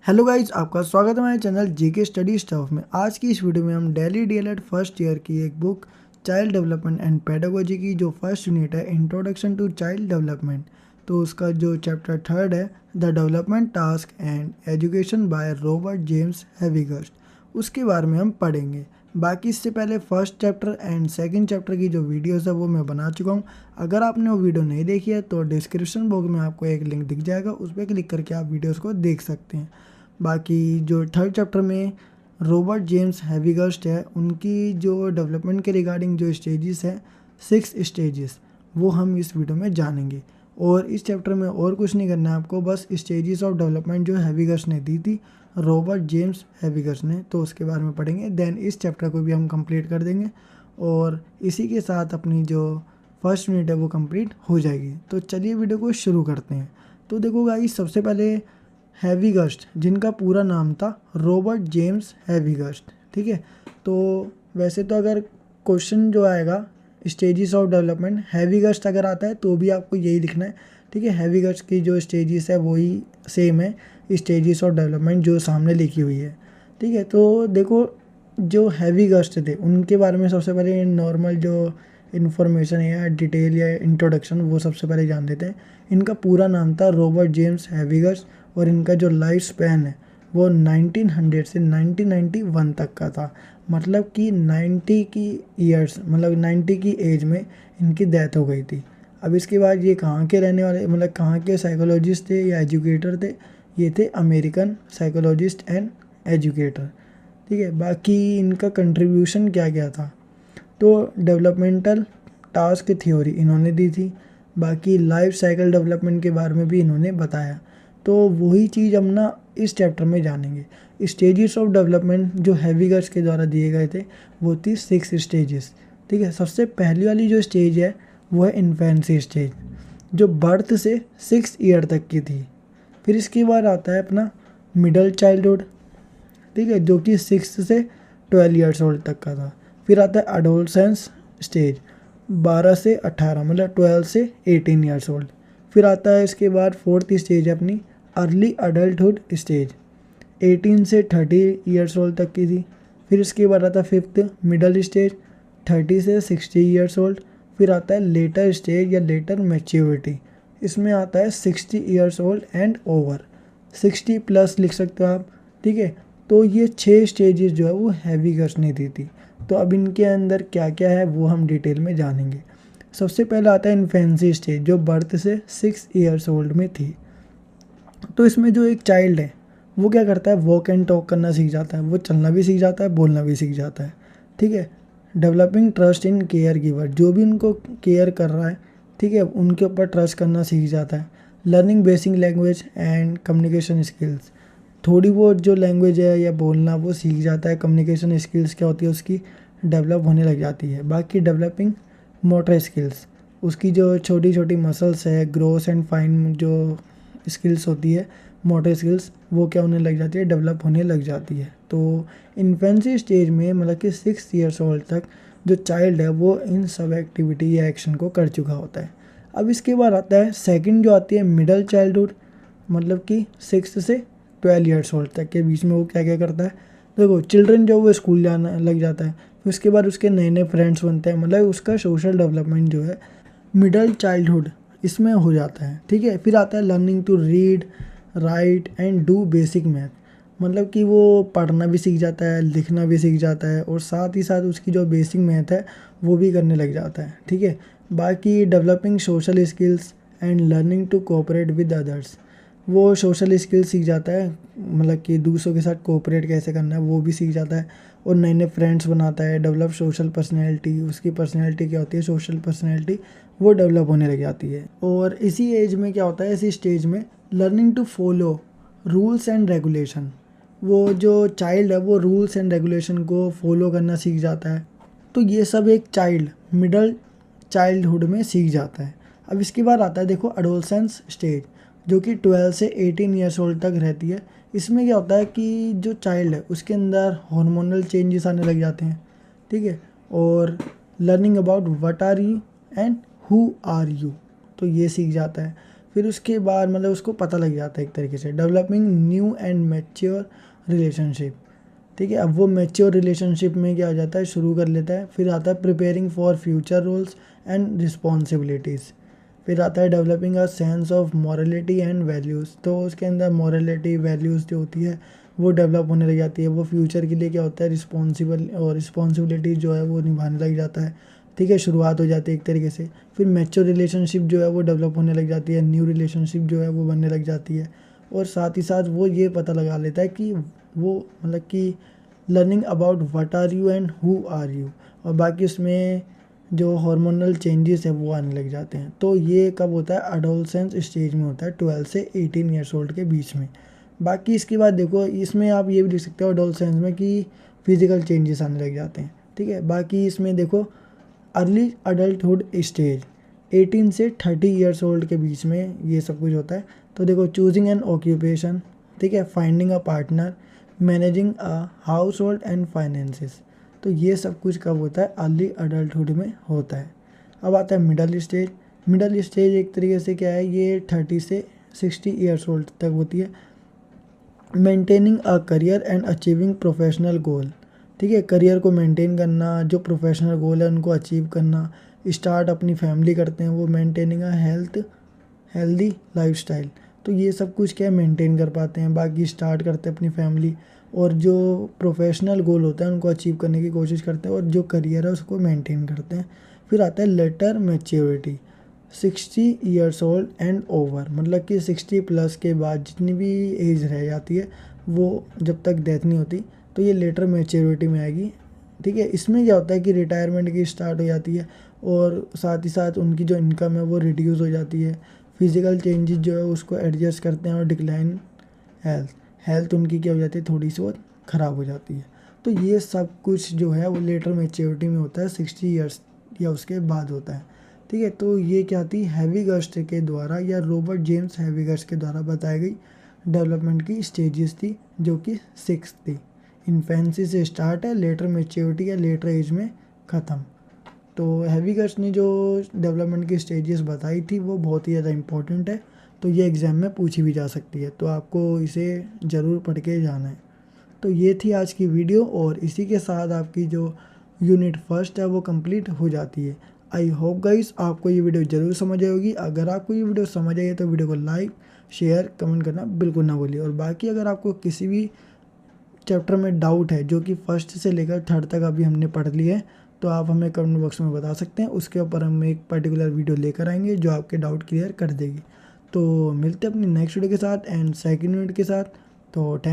Hello guys, आपका स्वागत है हमारे चैनल जीके स्टडी स्टफ में। आज की इस वीडियो में हम दिल्ली डीएलएड फर्स्ट ईयर की एक book child development and pedagogy की जो फर्स्ट यूनिट है इंट्रोडक्शन टू चाइल्ड डेवलपमेंट, तो उसका जो चैप्टर थर्ड है the development task and education by Robert James Havighurst, उसके बारे में हम पढ़ेंगे। बाकी इससे पहले first chapter and second chapter की जो वीडियोस है वो मैं बना चुका हूँ। अगर आपने वो वीडियो नहीं देखी है तो डिस्क्रिप्शन बॉक्स में आपको एक लिंक दिख जाएगा, उस पर क्लिक करके आप वीडियोस को देख सकते हैं। बाकी जो थर्ड चैप्टर में रॉबर्ट जेम्स हैविगर्स्ट है, उनकी जो डेवलपमेंट के रिगार्डिंग जो स्टेजेस है 6 स्टेजेस, वो हम इस वीडियो में जानेंगे। और इस चैप्टर में और कुछ नहीं करना है आपको, बस स्टेजेस ऑफ डेवलपमेंट जो हैविगर्स्ट ने दी थी रॉबर्ट जेम्स हैविगर्स्ट ने, तो उसके बारे में पढ़ेंगे। देन इस चैप्टर को भी हम कंप्लीट कर देंगे और इसी के साथ अपनी जो फर्स्ट यूनिट है वो कंप्लीट हो जाएगी। तो चलिए वीडियो को शुरू करते हैं। तो देखो गाइस, सबसे पहले हैविगर्स्ट, जिनका पूरा नाम था रॉबर्ट जेम्स हैविगर्स्ट, ठीक है। तो वैसे तो अगर क्वेश्चन जो आएगा स्टेजेस ऑफ डेवलपमेंट हैविगर्स्ट अगर आता है तो भी आपको यही लिखना है, ठीक है। हैविगर्स्ट की जो स्टेजेस है वही सेम है स्टेजेस ऑफ डेवलपमेंट जो सामने लिखी हुई है, ठीक है। तो देखो, जो हैविगर्स्ट थे उनके बारे में सबसे पहले नॉर्मल जो इन्फॉर्मेशन या डिटेल या इंट्रोडक्शन वो सबसे पहले जान लेते हैं। इनका पूरा नाम था रॉबर्ट जेम्स हैविगर्स्ट और इनका जो लाइफ स्पैन है वो 1900 से 1991 तक का था। मतलब कि 90 की ईयर्स, मतलब 90 की एज में इनकी डेथ हो गई थी। अब इसके बाद ये कहाँ के रहने वाले, मतलब कहाँ के साइकोलॉजिस्ट थे या एजुकेटर थे? ये थे अमेरिकन साइकोलॉजिस्ट एंड एजुकेटर, ठीक है। बाकी इनका कंट्रीब्यूशन क्या क्या था, तो डेवलपमेंटल टास्क थ्योरी इन्होंने दी थी। बाकी लाइफ साइकिल डेवलपमेंट के बारे में भी इन्होंने बताया। तो वही चीज़ हम ना इस चैप्टर में जानेंगे। स्टेजेस ऑफ डेवलपमेंट जो हैविगर्स्ट के द्वारा दिए गए थे वो थी 6 स्टेजेस, ठीक है। सबसे पहली वाली जो स्टेज है वो है इन्फेंसी स्टेज, जो बर्थ से 6 ईयर तक की थी। फिर इसके बाद आता है अपना मिडल चाइल्डहुड, ठीक है, जो कि 6 से 12 ईयर्स ओल्ड तक का था। फिर आता है एडोलसेंस स्टेज, 12 से 18, मतलब 12 से 18 ईयर्स ओल्ड। फिर आता है इसके बाद फोर्थ स्टेज है अपनी अर्ली अडल्टहुड स्टेज, 18 से 30 ईयर्स ओल्ड तक की थी। फिर इसके बाद आता है फिफ्थ मिडल स्टेज, 30 से 60 ईयर्स ओल्ड। फिर आता है लेटर स्टेज या लेटर मैच्योरिटी, इसमें आता है 60 years old and over, 60 plus लिख सकते हो आप, ठीक है। तो ये 6 स्टेजेस जो है वो हैविगर्स्ट ने दी थी। तो अब इनके अंदर क्या क्या है वो हम डिटेल में जानेंगे। सबसे पहला आता है इन्फेंसी स्टेज, जो बर्थ से 6 ईयर्स ओल्ड में थी। तो इसमें जो एक चाइल्ड है वो क्या करता है, वॉक एंड टॉक करना सीख जाता है, वो चलना भी सीख जाता है, बोलना भी सीख जाता है, ठीक है। Developing trust in care giver, जो भी उनको केयर कर रहा है, ठीक है, उनके ऊपर ट्रस्ट करना सीख जाता है। Learning basic language and communication skills, थोड़ी बहुत जो लैंग्वेज है या बोलना वो सीख जाता है। कम्युनिकेशन स्किल्स क्या होती है उसकी डेवलप होने लग जाती है। बाकी डेवलपिंग मोटर स्किल्स, उसकी जो छोटी छोटी मसल्स है, ग्रोस एंड फाइन जो स्किल्स होती है, मोटर स्किल्स, वो क्या होने लग जाती है, डेवलप होने लग जाती है। तो इन्फेंसी स्टेज में मतलब कि 6 ईयर्स ओल्ड तक जो चाइल्ड है वो इन सब एक्टिविटी या एक्शन को कर चुका होता है। अब इसके बाद आता है सेकंड जो आती है मिडल चाइल्डहुड, मतलब कि 6 से 12 ईयर्स ओल्ड तक के बीच में वो क्या क्या करता है। देखो, चिल्ड्रन जो वो स्कूल जाना लग जाता है, फिर उसके बाद उसके नए नए फ्रेंड्स बनते हैं, मतलब उसका सोशल डेवलपमेंट जो है मिडल चाइल्डहुड इसमें हो जाता है, ठीक है। फिर आता है learning to read write and do basic math, मतलब कि वो पढ़ना भी सीख जाता है, लिखना भी सीख जाता है और साथ ही साथ उसकी जो बेसिक मैथ है वो भी करने लग जाता है, ठीक है। बाकी developing social skills and learning to cooperate with others, वो सोशल स्किल्स सीख जाता है, मतलब कि दूसरों के साथ कोऑपरेट कैसे करना है वो भी सीख जाता है और नए नए फ्रेंड्स बनाता है। डेवलप सोशल पर्सनैलिटी, उसकी पर्सनैलिटी क्या होती है, सोशल पर्सनैलिटी, वो डेवलप होने लग जाती है। और इसी एज में क्या होता है, इसी स्टेज में learning to follow rules and regulation, वो जो चाइल्ड है वो रूल्स एंड रेगुलेशन को फॉलो करना सीख जाता है। तो ये सब एक चाइल्ड मिडल चाइल्डहुड में सीख जाता है। अब इसके बाद आता है देखो एडोलसेंस स्टेज, जो कि 12 से 18 ईयर्स ओल्ड तक रहती है। इसमें क्या होता है कि जो चाइल्ड है उसके अंदर हार्मोनल चेंजेस आने लग जाते हैं, ठीक है, और learning about what are you and who are you, तो ये सीख जाता है। फिर उसके बाद मतलब उसको पता लग जाता है एक तरीके से। Developing new and mature relationship, ठीक है। अब वो मैच्योर रिलेशनशिप में क्या हो जाता है, शुरू कर लेता है। फिर आता है preparing for future roles and responsibilities. फिर आता है developing a sense of morality and values. तो उसके अंदर मॉरलिटी वैल्यूज़ जो होती है वो डेवलप होने लग जाती है। वो फ्यूचर के लिए क्या होता है, रिस्पॉन्सिबल और रिस्पॉन्सिबिलिटी जो है वो निभाने लग जाता है, ठीक है। शुरुआत हो जाती है एक तरीके से। फिर मैच्योर रिलेशनशिप जो है वो डेवलप होने लग जाती है, न्यू रिलेशनशिप जो है वो बनने लग जाती है। और साथ ही साथ वो ये पता लगा लेता है कि वो मतलब कि learning about what are you and who are you. और बाकी उसमें जो हार्मोनल चेंजेस है वो आने लग जाते हैं। तो ये कब होता है, एडोलसेंस स्टेज में होता है, 12 से 18 ईयर्स ओल्ड के बीच में। बाकी इसके बाद देखो, इसमें आप ये भी लिख सकते हो एडोलसेंस में कि फिजिकल चेंजेस आने लग जाते हैं, ठीक है। बाकी इसमें देखो अर्ली अडल्टहुड स्टेज 18 से 30 ईयर्स ओल्ड के बीच में ये सब कुछ होता है। तो देखो चूजिंग एन ऑक्यूपेशन, ठीक है, finding a partner, managing a house hold and finances. तो ये सब कुछ कब होता है, अर्ली अडल्टहुड में होता है। अब आता है मिडल स्टेज। मिडल स्टेज एक तरीके से क्या है, ये 30 से 60 ईयर्स ओल्ड तक होती है। Maintaining a career and achieving professional goal, ठीक है, करियर को मेंटेन करना, जो प्रोफेशनल गोल है उनको अचीव करना। स्टार्ट अपनी फैमिली करते हैं वो, मेंटेनिंग अ हेल्दी लाइफस्टाइल। तो ये सब कुछ क्या है, मेंटेन कर पाते हैं। बाकी स्टार्ट करते हैं अपनी फैमिली, और जो प्रोफेशनल गोल होता है उनको अचीव करने की कोशिश करते हैं, और जो करियर है उसको मेंटेन करते हैं। फिर आता है later maturity, 60 years old and over, मतलब कि 60 प्लस के बाद जितनी भी एज रह जाती है वो जब तक डेथ नहीं होती, तो ये लेटर मैच्योरिटी में आएगी, ठीक है। इसमें क्या होता है कि रिटायरमेंट की स्टार्ट हो जाती है, और साथ ही साथ उनकी जो इनकम है वो रिड्यूस हो जाती है। फिजिकल चेंजेस जो है उसको एडजस्ट करते हैं, और डिक्लाइन हेल्थ उनकी क्या हो जाती है, थोड़ी सी बहुत ख़राब हो जाती है। तो ये सब कुछ जो है वो लेटर मैच्योरिटी में होता है, 60 ईयर्स या उसके बाद होता है, ठीक है। तो ये क्या थी, हैविगर्स्ट के द्वारा या रॉबर्ट जेम्स हैविगर्स्ट के द्वारा बताई गई डेवलपमेंट की स्टेजेस थी, जो कि 6 थी। इन्फेंसी से स्टार्ट है, लेटर मैच्योरिटी या लेटर एज में ख़त्म। तो हैविगर्स्ट ने जो डेवलपमेंट की स्टेजेस बताई थी वो बहुत ही ज़्यादा इंपॉर्टेंट है। तो ये एग्ज़ाम में पूछी भी जा सकती है, तो आपको इसे ज़रूर पढ़ के जाना है। तो ये थी आज की वीडियो, और इसी के साथ आपकी जो यूनिट फर्स्ट है वो कंप्लीट हो जाती है। आई होप गाइस आपको ये वीडियो ज़रूर समझ आई होगी। अगर आपको ये वीडियो समझ आई है तो वीडियो को लाइक शेयर कमेंट करना बिल्कुल ना भूलिए। और बाकी अगर आपको किसी भी चैप्टर में डाउट है, जो कि फर्स्ट से लेकर थर्ड तक अभी हमने पढ़ लिया है, तो आप हमें कमेंट बॉक्स में बता सकते हैं। उसके ऊपर हम एक पर्टिकुलर वीडियो लेकर आएंगे जो आपके डाउट क्लियर कर देगी। तो मिलते हैं अपनी नेक्स्ट वीडियो के साथ एंड सेकंड यूनिट के साथ। तो थैंक्स।